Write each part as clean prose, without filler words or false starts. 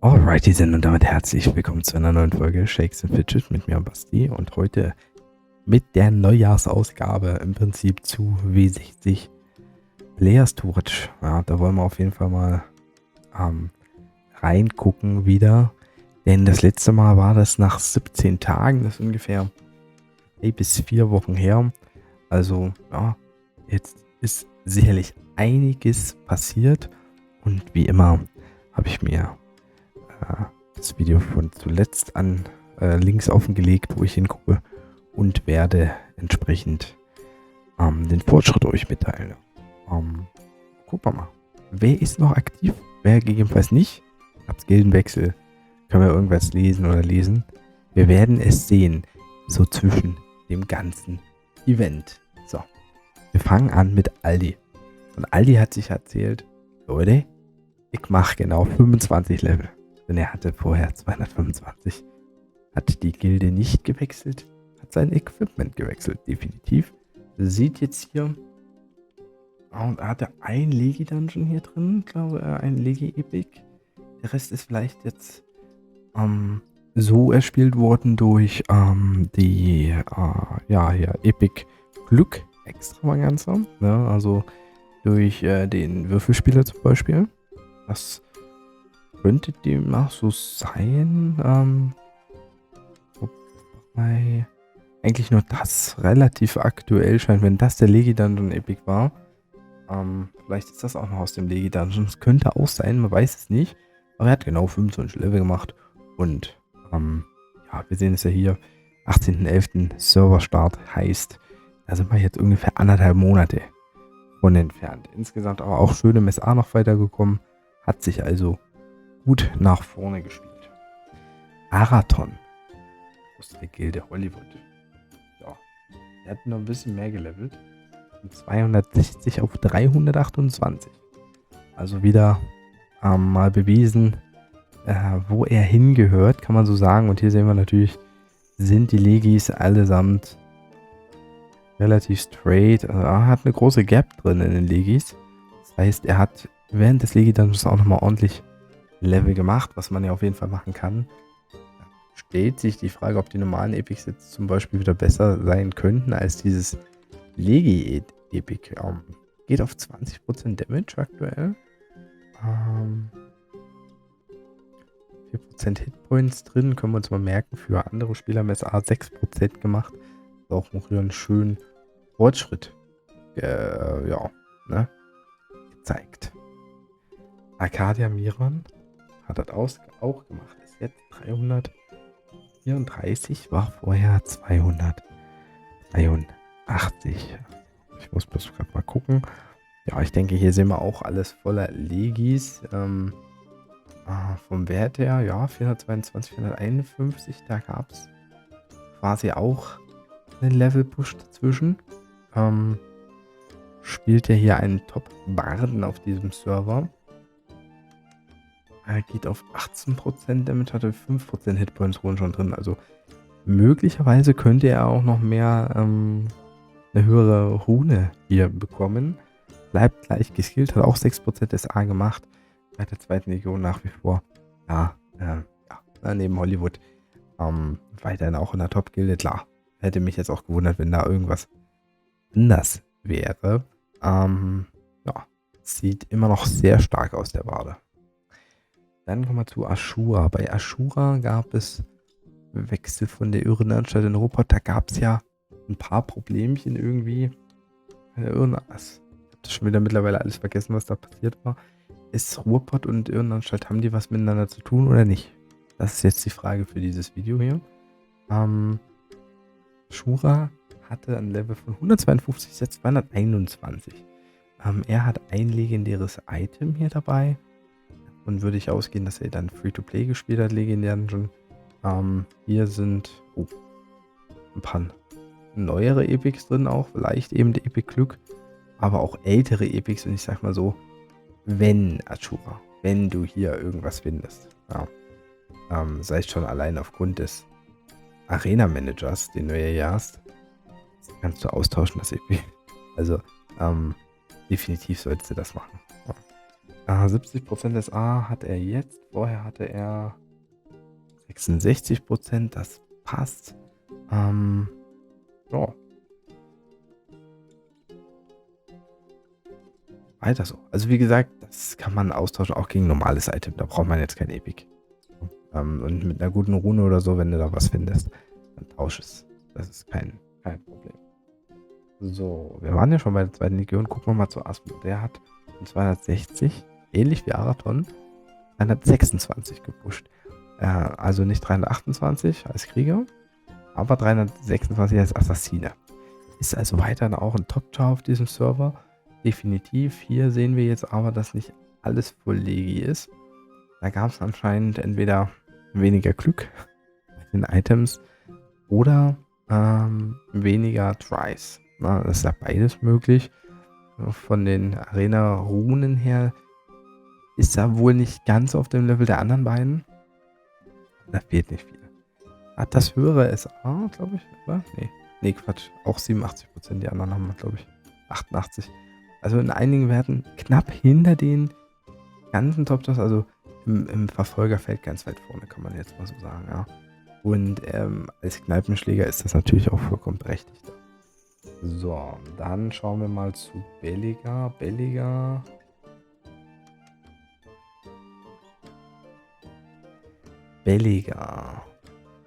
Alrighty then und damit herzlich willkommen zu einer neuen Folge Shakes and Fidget mit mir Basti und heute mit der Neujahrsausgabe im Prinzip zu W60 Players to Watch. Ja, da wollen wir auf jeden Fall mal reingucken wieder, denn das letzte Mal war das nach 17 Tagen, das ist ungefähr 3 bis 4 Wochen her. Also ja, jetzt ist sicherlich einiges passiert und wie immer habe ich mir das Video von zuletzt an links offengelegt, wo ich hingucke und werde entsprechend den Fortschritt euch mitteilen. Gucken wir mal. Wer ist noch aktiv? Wer gegebenenfalls nicht? Gab's Gildenwechsel? Können wir irgendwas lesen oder lesen? Wir werden es sehen. So zwischen dem ganzen Event. So. Wir fangen an mit Aldi. Und Aldi hat sich erzählt, Leute, ich mache genau 25 Level. Denn er hatte vorher 225. Hat die Gilde nicht gewechselt, hat sein Equipment gewechselt, definitiv. Sieht jetzt hier, und er hatte ein Legi-Dungeon hier drin, glaube ein Legi-Epic. Der Rest ist vielleicht jetzt so erspielt worden durch die hier Epic Glück Extravaganza, ne? Also durch den Würfelspieler zum Beispiel. Das könnte demnach so sein. Wobei eigentlich nur das relativ aktuell scheint, wenn das der Legi-Dungeon Epic war. Vielleicht ist das auch noch aus dem Legi-Dungeon. Das könnte auch sein, man weiß es nicht. Aber er hat genau 25 Level gemacht. Und ja, wir sehen es ja hier. 18.11. Serverstart heißt, da sind wir jetzt ungefähr 1,5 Monate von entfernt. Insgesamt aber auch schön im SA noch weitergekommen. Hat sich also gut nach vorne gespielt. Arathon. Aus der Gilde Hollywood. Ja. Er hat noch ein bisschen mehr gelevelt. Von 260 auf 328. Also wieder mal bewiesen, wo er hingehört, kann man so sagen. Und hier sehen wir natürlich, sind die Legis allesamt relativ straight. Also er hat eine große Gap drin in den Legis. Das heißt, er hat während des Legi-Dungeons auch nochmal ordentlich Level gemacht, was man ja auf jeden Fall machen kann. Da stellt sich die Frage, ob die normalen Epics jetzt zum Beispiel wieder besser sein könnten als dieses Legi-Epic. Geht auf 20% Damage aktuell. 4% Hitpoints drin, können wir uns mal merken. Für andere Spieler haben SA 6% gemacht. Ist auch noch einen schönen Fortschritt gezeigt. Arcadia Miron hat das auch gemacht. Ist jetzt 334, war vorher 283. Ich muss bloß gerade mal gucken. Ja, ich denke, hier sehen wir auch alles voller Legis. Vom Wert her, ja, 422, 451. Da gab es quasi auch einen Level-Push dazwischen. Spielt ja hier einen Top-Barden auf diesem Server. Er geht auf 18% Damage, hatte 5% Hitpoints Ruhen schon drin. Also möglicherweise könnte er auch noch mehr eine höhere Rune hier bekommen. Bleibt gleich geskillt, hat auch 6% SA gemacht. Bei der zweiten Legion nach wie vor. Neben Hollywood. Weiterhin auch in der Top-Gilde. Klar, hätte mich jetzt auch gewundert, wenn da irgendwas anders wäre. Sieht immer noch sehr stark aus, der Wade. Dann kommen wir zu Ashura. Bei Ashura gab es Wechsel von der Irrenanstalt in Europa. Da gab es ja ein paar Problemchen irgendwie. Ich habe das schon wieder mittlerweile alles vergessen, was da passiert war. Ist Ruhrpott und Irrenanstalt, haben die was miteinander zu tun oder nicht? Das ist jetzt die Frage für dieses Video hier. Ashura hatte ein Level von 152, jetzt 221. Er hat ein legendäres Item hier dabei. Und würde ich ausgehen, dass er dann Free-to-Play gespielt hat, legendären schon. Hier sind ein paar neuere Epics drin auch, vielleicht eben der Epic Glück, aber auch ältere Epics. Und ich sag mal so, wenn Ashura, wenn du hier irgendwas findest, sei es schon allein aufgrund des Arena-Managers, den du hier hast, kannst du austauschen, das Epic. Also, definitiv solltest du das machen. Ja. 70% SA hat er jetzt. Vorher hatte er 66%. Das passt. Ja. Weiter so. Also wie gesagt, das kann man austauschen, auch gegen normales Item. Da braucht man jetzt kein Epic. Und mit einer guten Rune oder so, wenn du da was findest, dann tausch es. Das ist kein Problem. So, wir waren ja schon bei der zweiten Legion. Gucken wir mal zu Asmo. Der hat 260, ähnlich wie Arathon, 326 gepusht. Also nicht 328 als Krieger, aber 326 als Assassine. Ist also weiterhin auch ein Top-Char auf diesem Server. Definitiv. Hier sehen wir jetzt aber, dass nicht alles Full Legi ist. Da gab es anscheinend entweder weniger Glück bei den Items oder weniger Tries. Na, das ist ja beides möglich. Von den Arena-Runen her ist er wohl nicht ganz auf dem Level der anderen beiden. Da fehlt nicht viel. Hat das höhere SA, glaube ich, oder? Nee, Quatsch. Auch 87%. Die anderen haben, glaube ich, 88. Also in einigen Werten knapp hinter den ganzen Top-Jobs, also im Verfolgerfeld ganz weit vorne, kann man jetzt mal so sagen, ja. Und als Kneipenschläger ist das natürlich auch vollkommen berechtigt. So, dann schauen wir mal zu Belliger. Belliger.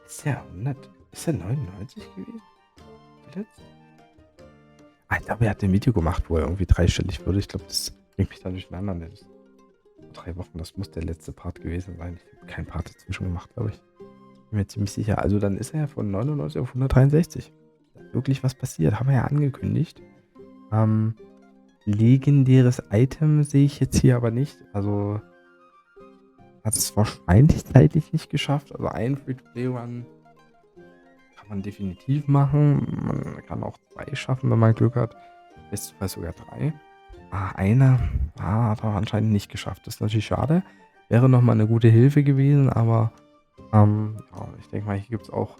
Ist der 100? Ist der 99 gewesen? Zuletzt? Ah, ich glaube, er hat ein Video gemacht, wo er irgendwie dreistellig wurde. Ich glaube, das bringt mich da durcheinander. Das ist 3 Wochen, das muss der letzte Part gewesen sein. Ich habe keinen Part dazwischen gemacht, glaube ich. Bin mir ziemlich sicher. Also dann ist er ja von 99 auf 163. Da ist wirklich was passiert. Haben wir ja angekündigt. Legendäres Item sehe ich jetzt hier aber nicht. Also hat es wahrscheinlich zeitlich nicht geschafft. Also ein Free-to-Play-Run kann man definitiv machen. Man kann auch 2 schaffen, wenn man Glück hat. Bestenfalls sogar 3. Einer hat er anscheinend nicht geschafft. Das ist natürlich schade. Wäre nochmal eine gute Hilfe gewesen, aber ja, ich denke mal, hier gibt es auch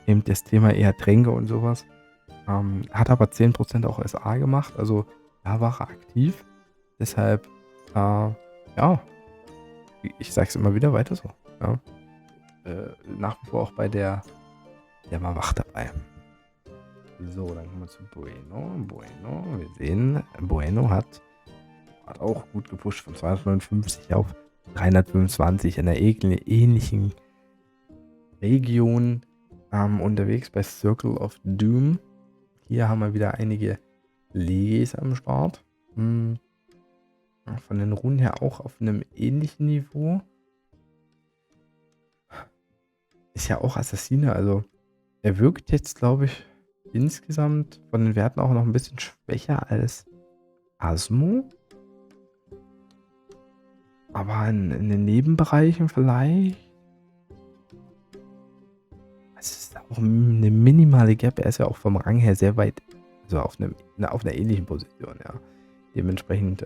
eben das Thema eher Tränke und sowas. Hat aber 10% auch SA gemacht, also da war er aktiv. Deshalb, ja, ich sag's immer wieder, weiter so. Ja. Nach wie vor auch bei der mal wach dabei. So, dann kommen wir zu Bueno. Wir sehen, Bueno hat auch gut gepusht von 259 auf 325 in der ähnlichen Region unterwegs bei Circle of Doom. Hier haben wir wieder einige Legis am Start. Von den Runen her auch auf einem ähnlichen Niveau. Ist ja auch Assassine, also er wirkt jetzt, glaube ich, insgesamt von den Werten auch noch ein bisschen schwächer als Asmo. Aber in den Nebenbereichen vielleicht. Es ist auch eine minimale Gap. Er ist ja auch vom Rang her sehr weit, also auf einer ähnlichen Position, ja. Dementsprechend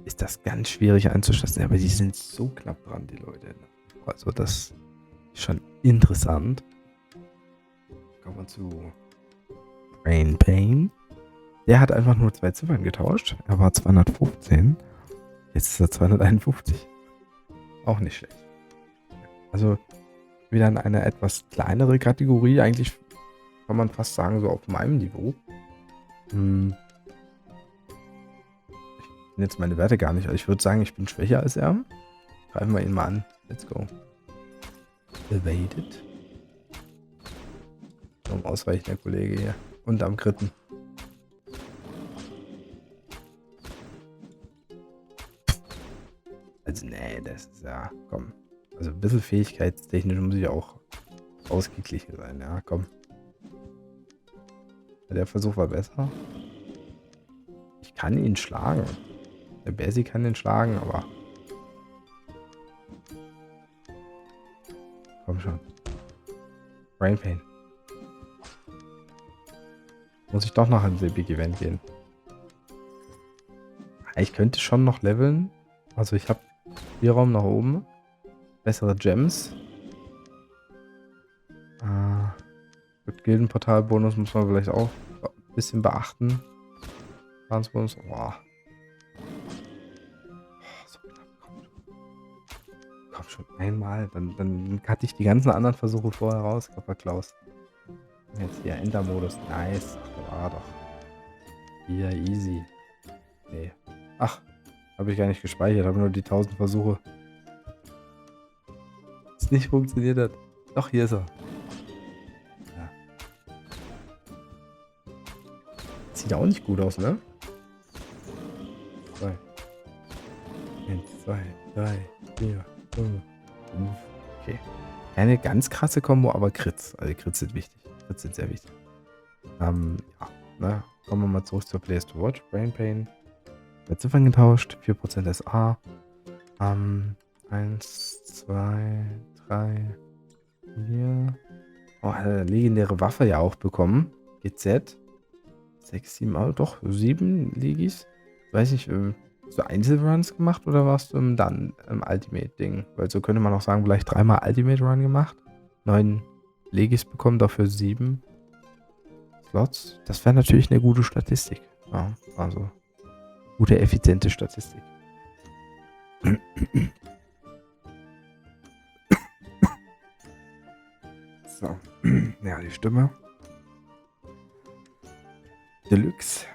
ist das ganz schwierig einzuschätzen. Aber die sind so knapp dran, die Leute. Also das ist schon interessant. Kommen wir zu Brain Pain. Der hat einfach nur 2 Ziffern getauscht. Er war 215. Jetzt ist er 251. Auch nicht schlecht. Also wieder in eine etwas kleinere Kategorie. Eigentlich kann man fast sagen, so auf meinem Niveau. Ich kenne jetzt meine Werte gar nicht. Also ich würde sagen, ich bin schwächer als er. Greifen wir ihn mal an. Let's go. Evaded. Zum Ausweichen der Kollege hier. Und am Kritten. Also nee, das ist ja, komm. Also ein bisschen fähigkeitstechnisch muss ich auch ausgeglichen sein, ja, komm. Der Versuch war besser. Ich kann ihn schlagen. Der Bessie kann ihn schlagen, aber... Komm schon. Brain Pain. Muss ich doch noch ins Epic Event gehen. Ich könnte schon noch leveln. Also ich habe Spielraum nach oben. Bessere Gems. Mit Gildenportal-Bonus muss man vielleicht auch ein bisschen beachten. Bonus. Boah. Komm schon, einmal. Dann cutte ich die ganzen anderen Versuche vorher raus, Körper Klaus. Jetzt hier Enter-Modus. Nice. War doch. Hier, easy. Nee. Ach, habe ich gar nicht gespeichert. Habe nur die 1000 Versuche. Ist nicht funktioniert hat. Doch, hier ist er. Ja. Sieht auch nicht gut aus, ne? 2. 1, 2, 3, 4, 5. Okay. Keine ganz krasse Kombo, aber Crits. Also Crits sind wichtig. Crits sind sehr wichtig. Ja, ne? Kommen wir mal zurück zur Place to Watch. Brain Pain. Mit Ziffern getauscht. 4% SA. 1, 2, 3, 4. Oh, hat eine legendäre Waffe ja auch bekommen. GZ. 6, 7, oh, doch, 7 Legis. Weiß nicht, so Einzelruns gemacht oder warst du dann im Ultimate-Ding? Weil so könnte man auch sagen, vielleicht 3-mal Ultimate-Run gemacht. 9 Legis bekommen, dafür 7 Slots. Das wäre natürlich eine gute Statistik. Ja, also gute, effiziente Statistik. So, ja, die Stimme. Deluxe.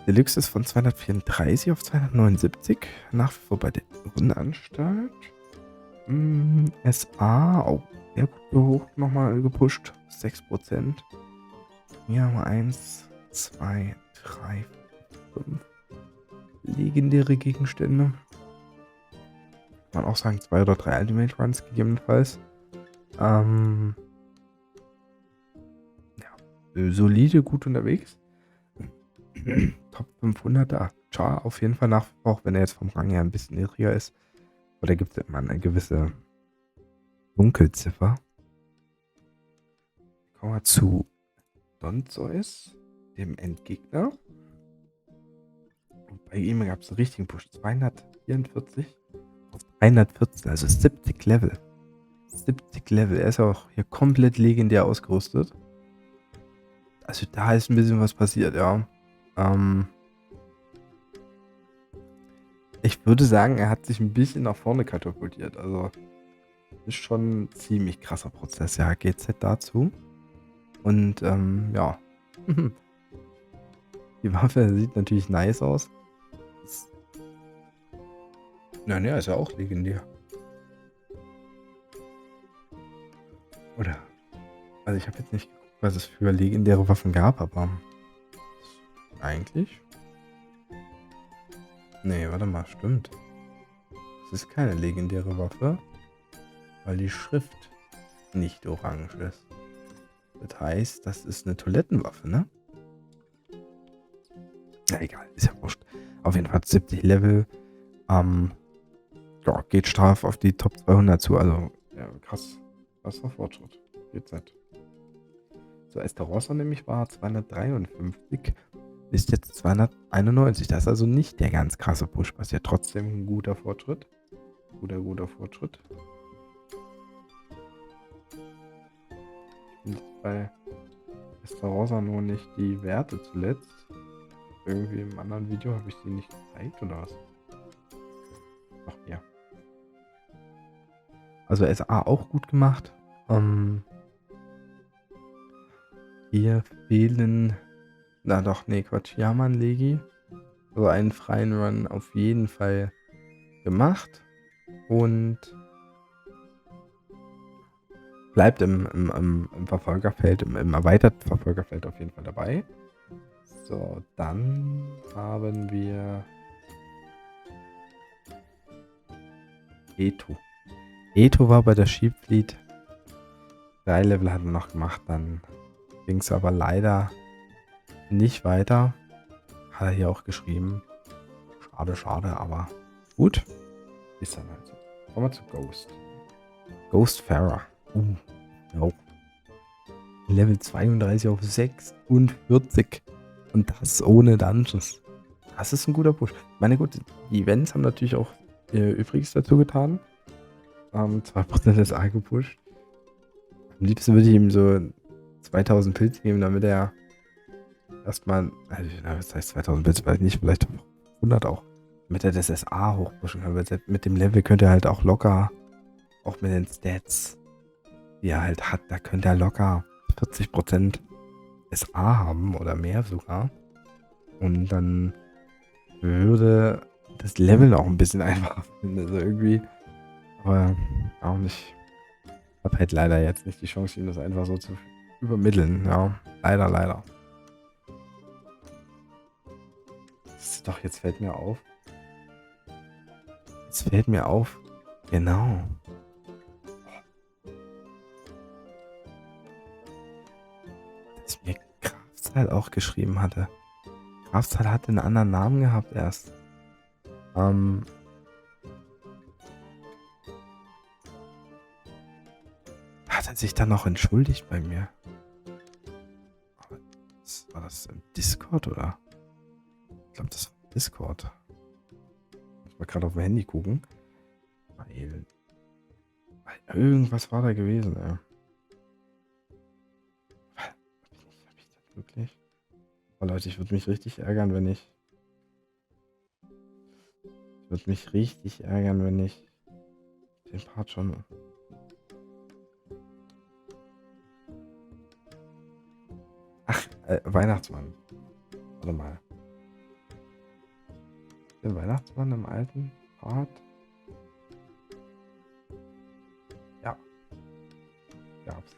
Deluxe ist von 234 auf 279. Nach wie vor bei der Rundenanstalt. SA auch sehr gut hoch nochmal gepusht. 6%. Hier haben wir 1, 2, 3, 5 legendäre Gegenstände. Kann man auch sagen, 2 oder 3 Ultimate Runs gegebenenfalls. Ja, solide, gut unterwegs. Top 500er. Char auf jeden Fall nach, auch wenn er jetzt vom Rang her ein bisschen niedriger ist. Oder gibt es immer eine gewisse Dunkelziffer. Kommen wir zu Donzeus, dem Endgegner. Und bei ihm gab es einen richtigen Push. 244 auf 314, also 70 Level. 70 Level. Er ist auch hier komplett legendär ausgerüstet. Also da ist ein bisschen was passiert, ja. Ich würde sagen, er hat sich ein bisschen nach vorne katapultiert. Also ist schon ein ziemlich krasser Prozess. Ja, GZ dazu. Und ja. Die Waffe sieht natürlich nice aus. Nein, ja, ist ja auch legendär. Oder? Also ich habe jetzt nicht geguckt, was es für legendäre Waffen gab, aber eigentlich? Nee, warte mal, stimmt. Es ist keine legendäre Waffe, weil die Schrift nicht orange ist. Das heißt, das ist eine Toilettenwaffe, ne? Ja, egal, ist ja wurscht. Auf jeden Fall 70 Level. Ja, geht straff auf die Top 200 zu. Also, ja, krass. Krasser Fortschritt. GZ. So, Esterossa nämlich war 253. Ist jetzt 291. Das ist also nicht der ganz krasse Push. Was ja trotzdem ein guter Fortschritt. Guter Fortschritt. Und bei Esterossa nur nicht die Werte zuletzt. Irgendwie im anderen Video habe ich die nicht gezeigt, oder was? Ach ja. Also SA auch gut gemacht. Hier fehlen... Na doch, nee, Quatsch. Yaman Legi. Also einen freien Run auf jeden Fall gemacht. Und bleibt im Verfolgerfeld, im erweiterten Verfolgerfeld auf jeden Fall dabei. So, dann haben wir Eto. Eto war bei der Sheep Fleet. 3 Level hat er noch gemacht, dann ging es aber leider nicht weiter. Hat er hier auch geschrieben. Schade, schade, aber gut. Ist dann halt so. Kommen wir zu Ghost. Ghost Farah. No. Level 32 auf 46. Und das ohne Dungeons. Das ist ein guter Push. Ich meine, gut, die Events haben natürlich auch Übriges dazu getan. 2% ist A gepusht. Am liebsten würde ich ihm so 2000 Pilze geben, damit er erstmal, also, was heißt 2000 Pilze, vielleicht nicht, vielleicht 100 auch. damit er das SA hochpushen kann. Weil mit dem Level könnte er halt auch locker, auch mit den Stats, die er halt hat, da könnte er locker 40% SA haben oder mehr sogar. Und dann würde das Level auch ein bisschen einfacher finden. Also irgendwie, aber auch nicht. Ich habe halt leider jetzt nicht die Chance, ihm das einfach so zu übermitteln. Ja, leider, leider. Doch, jetzt fällt mir auf. Jetzt fällt mir auf. Genau. Dass mir Grafzahl auch geschrieben hatte. Grafzahl hatte einen anderen Namen gehabt erst. Hat er sich dann noch entschuldigt bei mir? War das im Discord oder? Ich glaube, das war Discord. Ich mal gerade auf dem Handy gucken. Weil irgendwas war da gewesen, ey. Hab ich das wirklich? Oh Leute, ich würde mich richtig ärgern, wenn ich. Ich würde mich richtig ärgern, wenn ich den Part schon. Ach, Weihnachtsmann. Warte mal. Der Weihnachtsmann im alten Part? Ja. Gab's.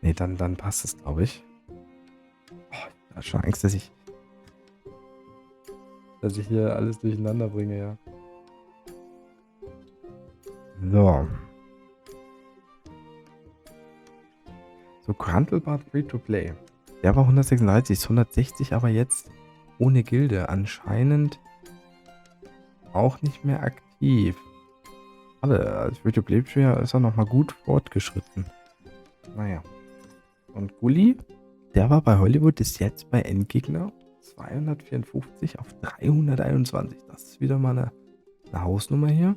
Nee, dann passt es, glaube ich. Oh, ich habe schon Angst, dass ich hier alles durcheinander bringe, ja. So. So, Cruntelbart Free-to-Play. Der war 136, ist 160, aber jetzt ohne Gilde. Anscheinend auch nicht mehr aktiv. Schade, als Free-to-Play-Player ist er nochmal gut fortgeschritten. Naja. Und Gully, der war bei Hollywood, ist jetzt bei Endgegner 254 auf 321. Das ist wieder mal eine Hausnummer hier.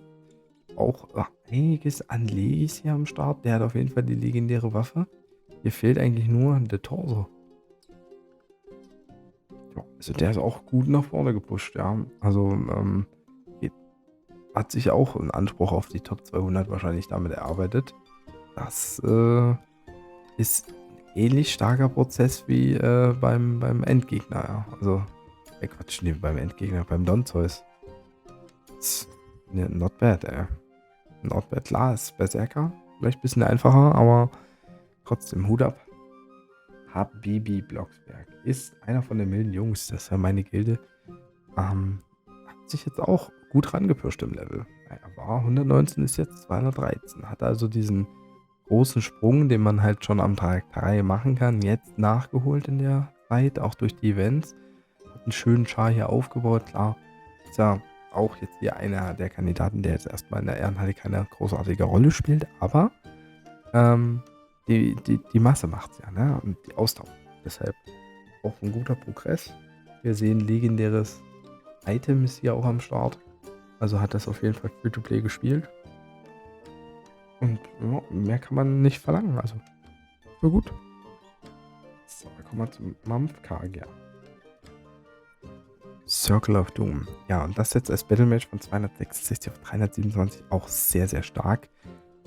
Auch einiges an Legis hier am Start. Der hat auf jeden Fall die legendäre Waffe. Hier fehlt eigentlich nur der Torso. Ja, also der ist auch gut nach vorne gepusht, ja. Also hat sich auch einen Anspruch auf die Top 200 wahrscheinlich damit erarbeitet. Das ist ein ähnlich starker Prozess wie beim Endgegner, ja. Also, Quatsch, nee, beim Endgegner, beim Donzeus. Not bad, ey. Not bad, klar, ist Berserker. Vielleicht ein bisschen einfacher, aber trotzdem Hut ab. Habibi Blocksberg ist einer von den milden Jungs, das ist ja meine Gilde. Hat sich jetzt auch gut rangepirscht im Level. Er war 119, ist jetzt 213. Hat also diesen großen Sprung, den man halt schon am Tag 3 machen kann, jetzt nachgeholt in der Zeit, auch durch die Events. Hat einen schönen Char hier aufgebaut, klar. Ist ja auch jetzt hier einer der Kandidaten, der jetzt erstmal in der Ehrenhalle keine großartige Rolle spielt, aber die Masse macht's ja, ne? Und die Ausdauer. Deshalb auch ein guter Progress. Wir sehen legendäres Item ist hier auch am Start. Also hat das auf jeden Fall Free-to-Play gespielt. Und ja, mehr kann man nicht verlangen. Also, so gut. So, dann kommen wir zum Mampf KGR. Circle of Doom. Ja, und das jetzt als Battlematch von 266 auf 327 auch sehr, sehr stark.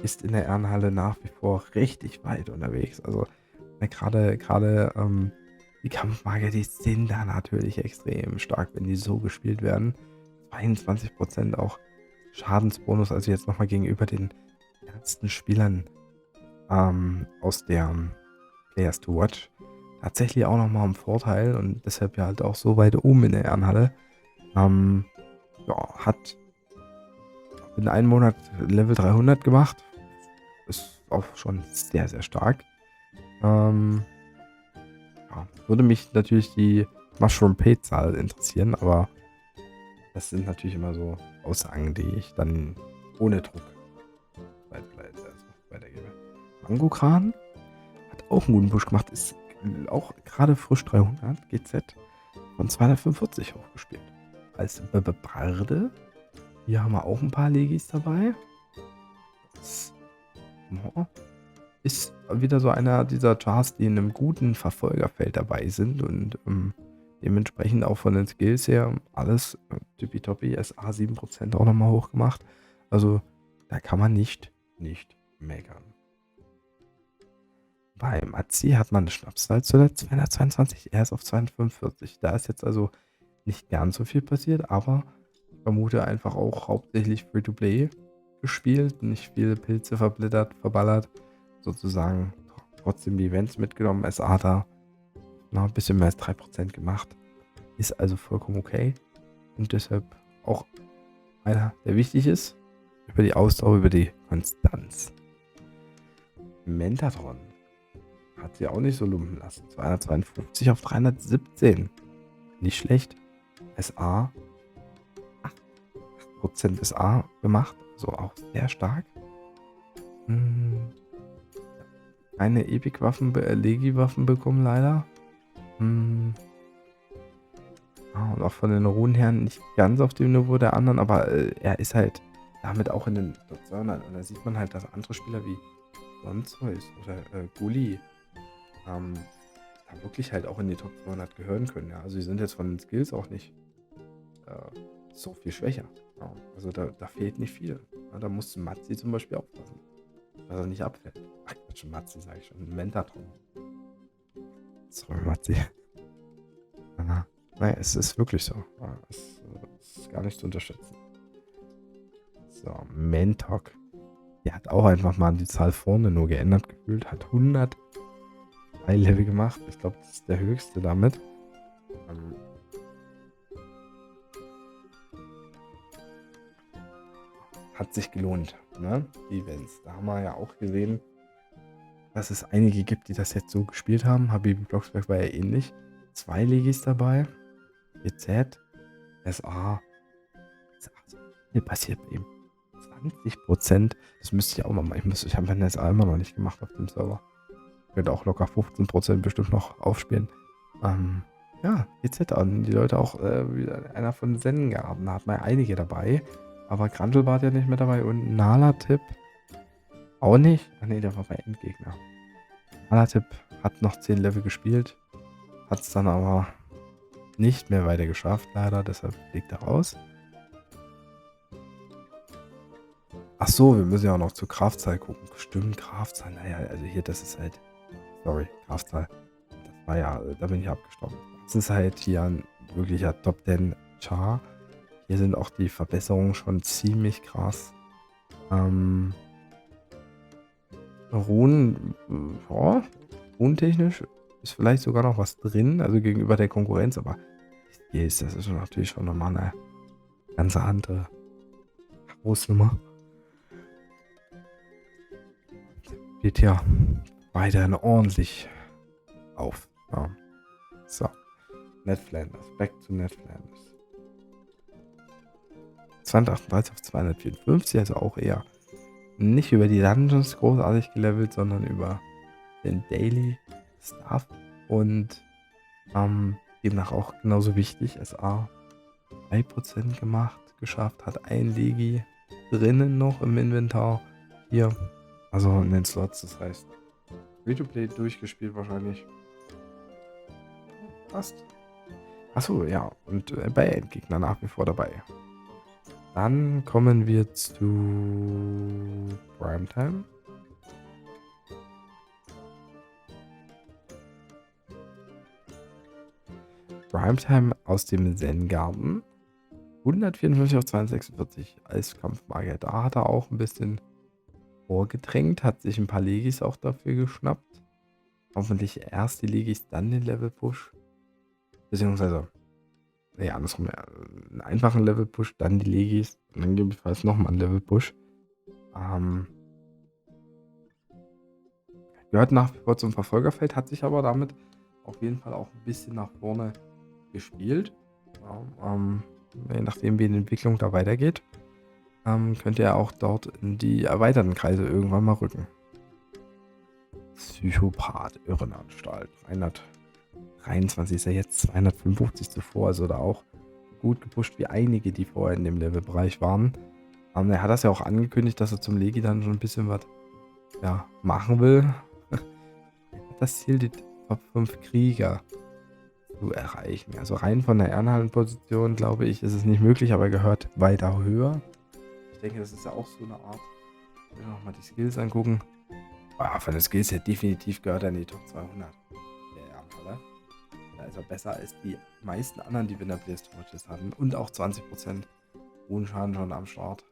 Ist in der Ehrenhalle nach wie vor richtig weit unterwegs. Also, gerade die Kampfmagier, die sind da natürlich extrem stark, wenn die so gespielt werden. 22% auch Schadensbonus, also jetzt nochmal gegenüber den ersten Spielern aus der Players to Watch. Tatsächlich auch nochmal ein Vorteil und deshalb ja halt auch so weit oben in der Ehrenhalle. Hat in einem Monat Level 300 gemacht. Ist auch schon sehr, sehr stark. Würde mich natürlich die Mushroom Pay-Zahl interessieren, aber das sind natürlich immer so Aussagen, die ich dann ohne Druck weitergebe. Mangokran hat auch einen guten Push gemacht, ist auch gerade frisch 300 GZ von 245 hochgespielt. Als Barde, hier haben wir auch ein paar Legis dabei. Das ist wieder so einer dieser Chars, die in einem guten Verfolgerfeld dabei sind und dementsprechend auch von den Skills her alles tippitoppi. SA 7% auch nochmal hochgemacht. Also da kann man nicht meckern. Bei Matzi hat man eine Schnapszahl zuletzt 222, er ist auf 245. Da ist jetzt also nicht ganz so viel passiert, aber ich vermute einfach auch hauptsächlich Free-to-Play gespielt, nicht viele Pilze verballert, sozusagen trotzdem die Events mitgenommen. SA hat da ein bisschen mehr als 3% gemacht. Ist also vollkommen okay und deshalb auch einer, der wichtig ist, über die Ausdauer, über die Konstanz. Mentatron hat sie auch nicht so lumpen lassen. 252 auf 317. Nicht schlecht. SA 8% SA gemacht. So auch sehr stark. Keine Epic-Waffen, Legi-Waffen bekommen leider. Und auch von den Runenherren nicht ganz auf dem Niveau der anderen, aber er ist halt damit auch in den Top 200. Und da sieht man halt, dass andere Spieler wie Sonzeus oder Gulli da wirklich halt auch in die Top 200 gehören können. Ja. Also sie sind jetzt von den Skills auch nicht so viel schwächer. Ja. Also da fehlt nicht viel. Ja, da muss Matzi zum Beispiel aufpassen, dass er nicht abfällt. Ach Quatsch, Matzi sage ich schon. Mentatron. Sorry, Matzi. Naja, es ist wirklich so. Ja, es ist gar nicht zu unterschätzen. So, Mentok. Der hat auch einfach mal die Zahl vorne nur geändert gefühlt. Hat 100 Level gemacht. Ich glaube, das ist der höchste damit. Hat sich gelohnt, ne? Die Events. Da haben wir ja auch gesehen, dass es einige gibt, die das jetzt so gespielt haben. Habibi Blocksberg war ja ähnlich. 2 Legis dabei. GZ. SA. Hier passiert bei ihm. 20%. Das müsste ich auch mal machen. Ich habe mein SA immer noch nicht gemacht auf dem Server. Ich könnte auch locker 15% bestimmt noch aufspielen. Ja, GZ an. Die Leute auch wieder einer von Zen-Garden. Da hat man ja einige dabei. Aber Grantel war ja nicht mehr dabei. Und Nala-Tipp auch nicht. Ach nee, der war bei Endgegner. Nala-Tipp hat noch 10 Level gespielt. Hat es dann aber nicht mehr weiter geschafft, leider. Deshalb fliegt er raus. Ach so, wir müssen ja auch noch zur Kraftzahl gucken. Stimmt, Kraftzahl. Naja, also hier, das ist halt... Sorry, Kraftzahl. Das war ja... Da bin ich abgestorben. Das ist halt hier ein wirklicher Top 10 Char. Hier sind auch die Verbesserungen schon ziemlich krass. Runen... Ja, runentechnisch ist vielleicht sogar noch was drin. Also gegenüber der Konkurrenz. Aber hier ist das ist natürlich schon nochmal eine ganz andere Hausnummer. Geht ja weiterhin ordentlich auf. Ja. So. Netflanders. Back to Netflanders. 238 auf 254, also auch eher nicht über die Dungeons großartig gelevelt, sondern über den Daily Stuff und demnach auch genauso wichtig. SA 3% geschafft, hat ein Legi drinnen noch im Inventar. Hier, also in den Slots, das heißt Free-to-Play durchgespielt wahrscheinlich. Passt. Achso, ja, und bei Endgegner nach wie vor dabei. Dann kommen wir zu Primetime. Primetime aus dem Zen-Garden. 154 auf 246 als Kampfmagier. Da hat er auch ein bisschen vorgedrängt, hat sich ein paar Legis auch dafür geschnappt. Hoffentlich erst die Legis, dann den Level-Push. Beziehungsweise, nee, andersrum, einen einfachen Level-Push, dann die Legis und dann gegebenenfalls nochmal einen Level-Push. Gehört nach wie vor zum Verfolgerfeld, hat sich aber damit auf jeden Fall auch ein bisschen nach vorne gespielt. Ja, je nachdem, wie die Entwicklung da weitergeht, könnt ihr auch dort in die erweiterten Kreise irgendwann mal rücken. Psychopath, Irrenanstalt, 323 ist ja jetzt 255 zuvor, also da auch gut gepusht wie einige, die vorher in dem Levelbereich waren. Er hat das ja auch angekündigt, dass er zum Legi dann schon ein bisschen was ja, machen will. Das Ziel, die Top 5 Krieger zu erreichen. Also rein von der Ehrenhallenposition, glaube ich, ist es nicht möglich, aber er gehört weiter höher. Ich denke, das ist ja auch so eine Art. Ich will nochmal die Skills angucken. Von den Skills her definitiv gehört er in die Top 200. Der Ehrenhalle. Da ist er besser als die meisten anderen, die wir in der Blaze Torches hatten. Und auch 20% Runenschaden schon am Start.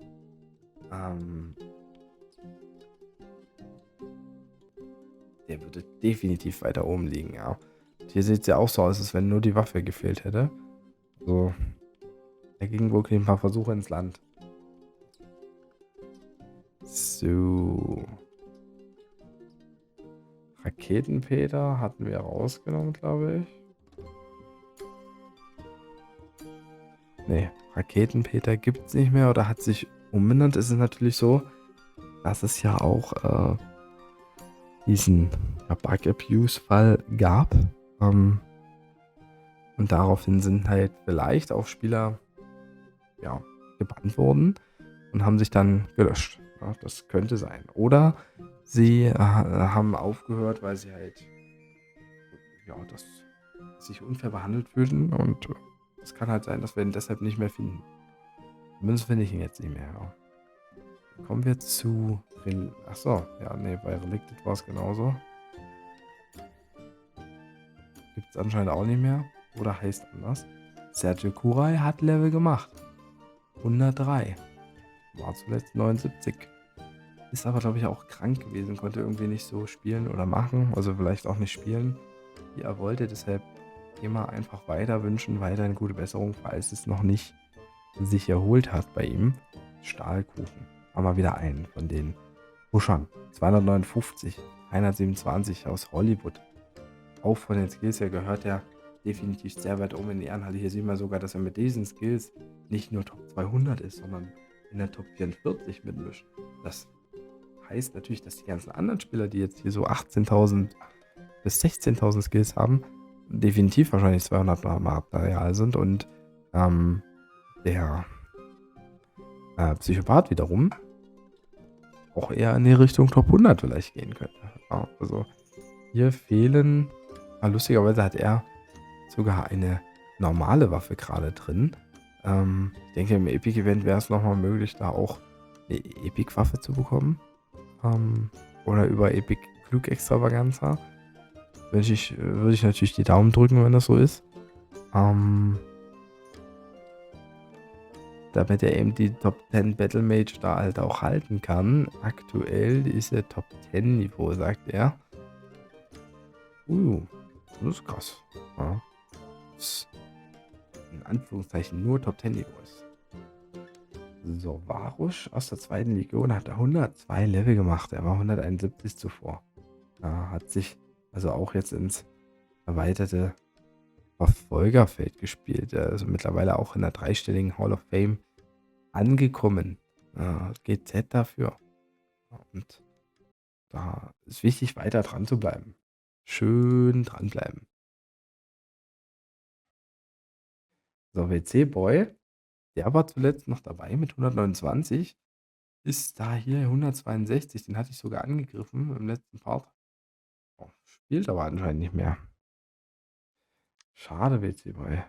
Der würde definitiv weiter oben liegen, ja. Und hier sieht es ja auch so aus, als wenn nur die Waffe gefehlt hätte. So. Er ging wirklich ein paar Versuche ins Land. So. Raketenpeter hatten wir rausgenommen, glaube ich. Nee, Raketenpeter gibt es nicht mehr oder hat sich umbenannt. Ist es natürlich so, dass es ja auch diesen Bug-Abuse-Fall gab. Und daraufhin sind halt vielleicht auch Spieler gebannt worden und haben sich dann gelöscht. Ja, das könnte sein. Oder sie haben aufgehört, weil sie halt das sich unfair behandelt fühlten und es kann halt sein, dass wir ihn deshalb nicht mehr finden. Zumindest finde ich ihn jetzt nicht mehr. Ja. Kommen wir zu Achso, ja, nee, bei Relicted war es genauso. Gibt es anscheinend auch nicht mehr. Oder heißt anders. Sergio Kurai hat Level gemacht. 103. War zuletzt 79. Ist aber, glaube ich, auch krank gewesen. Konnte irgendwie nicht so spielen oder machen. Also vielleicht auch nicht spielen, wie er wollte. Deshalb immer einfach weiter wünschen. Weiterhin gute Besserung, falls es noch nicht sich erholt hat bei ihm. Stahlkuchen. Haben wir wieder einen von den Pushern. 259. 127 aus Hollywood. Auch von den Skills her gehört er definitiv sehr weit oben in die Ehrenhalle. Hier sehen wir sogar, dass er mit diesen Skills nicht nur Top 200 ist, sondern in der Top 44 mitmischt. Das heißt natürlich, dass die ganzen anderen Spieler, die jetzt hier so 18.000 bis 16.000 Skills haben, definitiv wahrscheinlich 200 Material sind und der Psychopath wiederum auch eher in die Richtung Top 100 vielleicht gehen könnte. Ja, also hier fehlen, lustigerweise hat er sogar eine normale Waffe gerade drin. Ich denke, im Epic-Event wäre es nochmal möglich, da auch eine Epic-Waffe zu bekommen. Oder über Epic Klug Extravaganza. Würde ich natürlich die Daumen drücken, wenn das so ist. Damit er eben die Top 10 Battle Mage da halt auch halten kann. Aktuell ist er Top 10 Niveau, sagt er. Das ist krass. Ja. Das in Anführungszeichen nur Top 10 Niveau ist. So, Varush aus der zweiten Legion hat 102 Level gemacht. Er war 171 zuvor. Hat sich also auch jetzt ins erweiterte Verfolgerfeld gespielt. Er ist mittlerweile auch in der dreistelligen Hall of Fame angekommen. GZ dafür. Und da ist wichtig, weiter dran zu bleiben. Schön dranbleiben. So, WC-Boy, der war zuletzt noch dabei mit 129. Ist da hier 162. Den hatte ich sogar angegriffen im letzten Part. Spielt aber anscheinend nicht mehr. Schade, WC-Boy.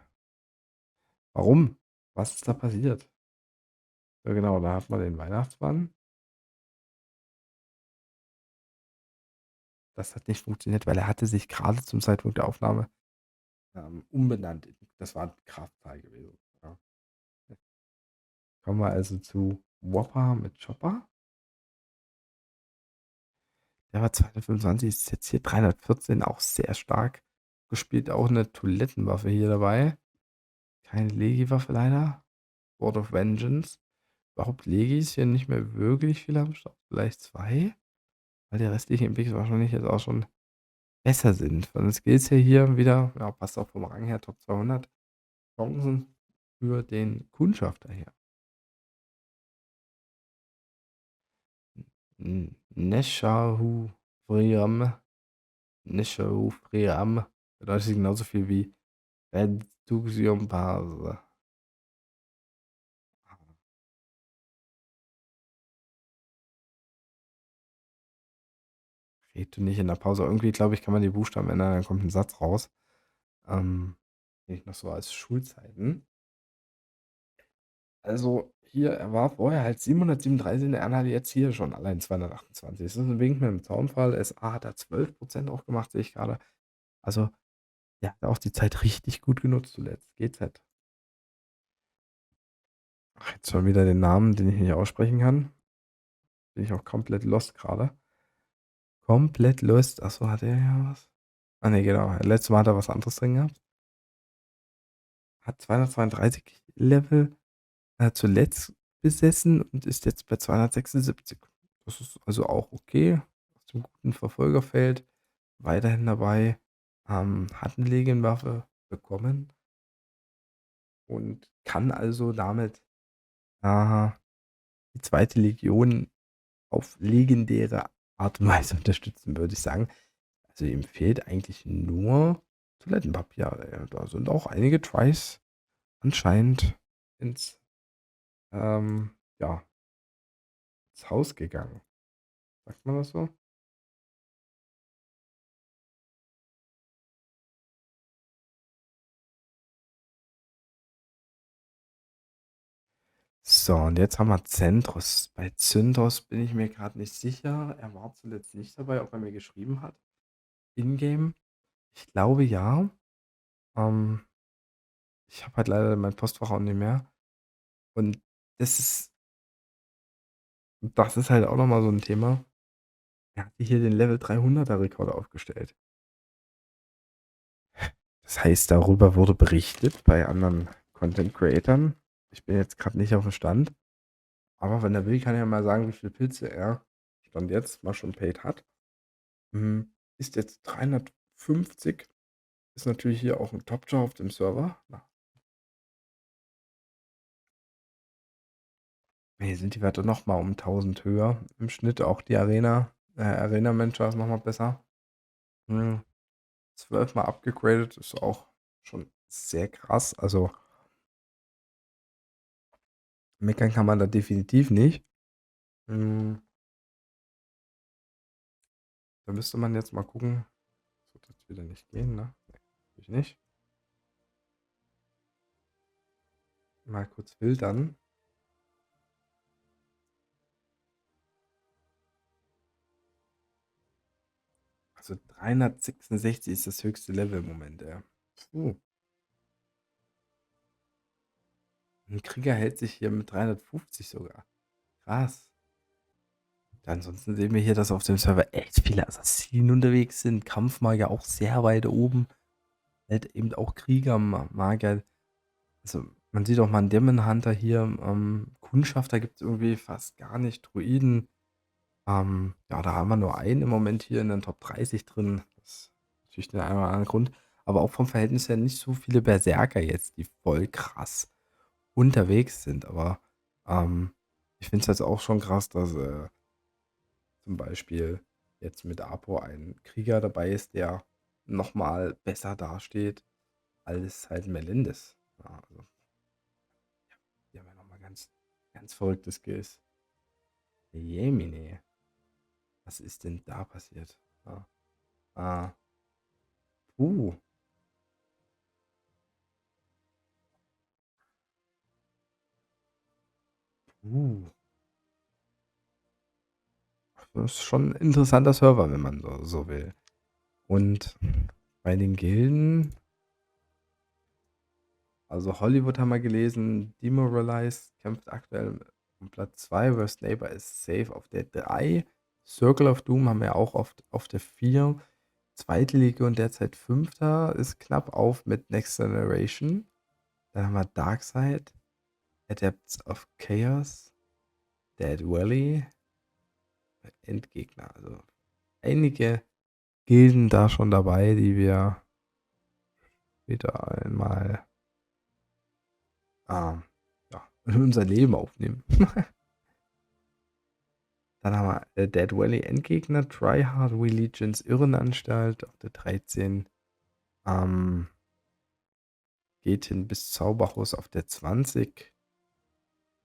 Warum? Was ist da passiert? Ja, genau, da hat man den Weihnachtsmann. Das hat nicht funktioniert, weil er hatte sich gerade zum Zeitpunkt der Aufnahme umbenannt. Das war ein Kraftteil gewesen. Ja. Kommen wir also zu Whopper mit Chopper. Der war 225, ist jetzt hier 314, auch sehr stark gespielt. Auch eine Toilettenwaffe hier dabei. Keine Legi-Waffe leider. Sword of Vengeance. Überhaupt Legis hier nicht mehr wirklich viel am Start. Vielleicht 2. Weil die restlichen Epics wahrscheinlich jetzt auch schon besser sind. Von den Skills her hier wieder, ja, passt auch vom Rang her, Top 200. Chancen für den Kundschafter hier. Neshahu Friam. Neshahu Friam. Bedeutet genauso viel wie Reduction Base. Red du nicht in der Pause. Irgendwie, glaube ich, kann man die Buchstaben ändern, dann kommt ein Satz raus. Kenne ich noch so als Schulzeiten. Also hier, er war vorher halt 737 in der Einheit, jetzt hier schon allein 228. Das ist ein Wink mit dem Zaunfall. SA hat da 12% auch gemacht, sehe ich gerade. Also, ja, hat auch die Zeit richtig gut genutzt zuletzt. GZ. Ach, jetzt schon wieder den Namen, den ich nicht aussprechen kann. Bin ich auch komplett lost gerade. Komplett lost. Achso, hat er ja was? Ah, ne, genau. Letztes Mal hat er was anderes drin gehabt. Hat 232 Level zuletzt besessen und ist jetzt bei 276. Das ist also auch okay. Aus dem guten Verfolgerfeld. Weiterhin dabei. Hat eine Legienwaffe bekommen und kann also damit äh, die zweite Legion auf legendäre Art und Weise unterstützen, würde ich sagen. Also ihm fehlt eigentlich nur Toilettenpapier. Da sind auch einige Tries anscheinend ins, ja, ins Haus gegangen. Sagt man das so? So, und jetzt haben wir Centros. Bei Zyndros bin ich mir gerade nicht sicher. Er war zuletzt nicht dabei, ob er mir geschrieben hat. Ingame. Ich glaube ja. Ähm, Ich habe halt leider mein Postfach auch nicht mehr. Und das ist, das ist halt auch nochmal so ein Thema. Er hatte hier den Level 300er Rekord aufgestellt. Das heißt, darüber wurde berichtet bei anderen Content Creatern. Ich bin jetzt gerade nicht auf dem Stand. Aber wenn er will, kann er ja mal sagen, wie viele Pilze er Stand jetzt Mushroom Paid hat. Ist jetzt 350. Ist natürlich hier auch ein Top-Job auf dem Server. Na, hier sind die Werte nochmal um 1000 höher. Im Schnitt auch die Arena-Manager ist nochmal besser. 12 mal abgegradet, ist auch schon sehr krass. Also meckern kann man da definitiv nicht. Hm, Da müsste man jetzt mal gucken. Das wird jetzt wieder nicht gehen, ne? Nee, natürlich nicht. Mal kurz filtern. Also 366 ist das höchste Level im Moment, ja. Puh. Ein Krieger hält sich hier mit 350 sogar. Krass. Ansonsten sehen wir hier, dass auf dem Server echt viele Assassinen unterwegs sind. Kampfmagier auch sehr weit oben. Halt eben auch Kriegermagier. Also man sieht auch mal einen Demon Hunter hier. Kundschafter gibt es irgendwie fast gar nicht. Druiden. Ja, da haben wir nur einen im Moment hier in den Top 30 drin. Das ist natürlich der eine oder andere Grund. Aber auch vom Verhältnis her nicht so viele Berserker jetzt, die voll krass unterwegs sind. Aber ich finde es jetzt auch schon krass, dass zum Beispiel jetzt mit Apo ein Krieger dabei ist, der nochmal besser dasteht als halt Melendez. Ja, also, die haben ja nochmal ganz, ganz verrückte Skills. Jemine, was ist denn da passiert? Ja. Ah, uh, uh. Das ist schon ein interessanter Server, wenn man so will. Und bei den Gilden, also Hollywood haben wir gelesen, Demoralized kämpft aktuell um Platz 2, Worst Neighbor ist safe auf der 3. Circle of Doom haben wir auch auf der 4. Zweite Liga und derzeit Fünfter, ist knapp auf mit Next Generation. Dann haben wir Darkseid, Adepts of Chaos, Dead Valley, Endgegner. Also einige Gilden da schon dabei, die wir später einmal ja, in unser Leben aufnehmen. Dann haben wir Dead Valley Endgegner, Tryhard, Legions Irrenanstalt auf der 13. Geht hin bis Zauberhaus auf der 20.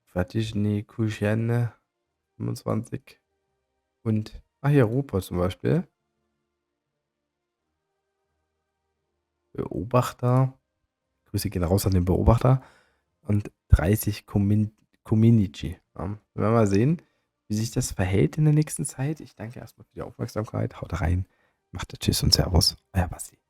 Vatijny Kushene 25. Und, hier Rupa zum Beispiel. Beobachter. Grüße gehen raus an den Beobachter. Und 30 Community. Ja, wir werden mal sehen, wie sich das verhält in der nächsten Zeit. Ich danke erstmal für die Aufmerksamkeit. Haut rein. Macht Tschüss und Servus. Euer Basti.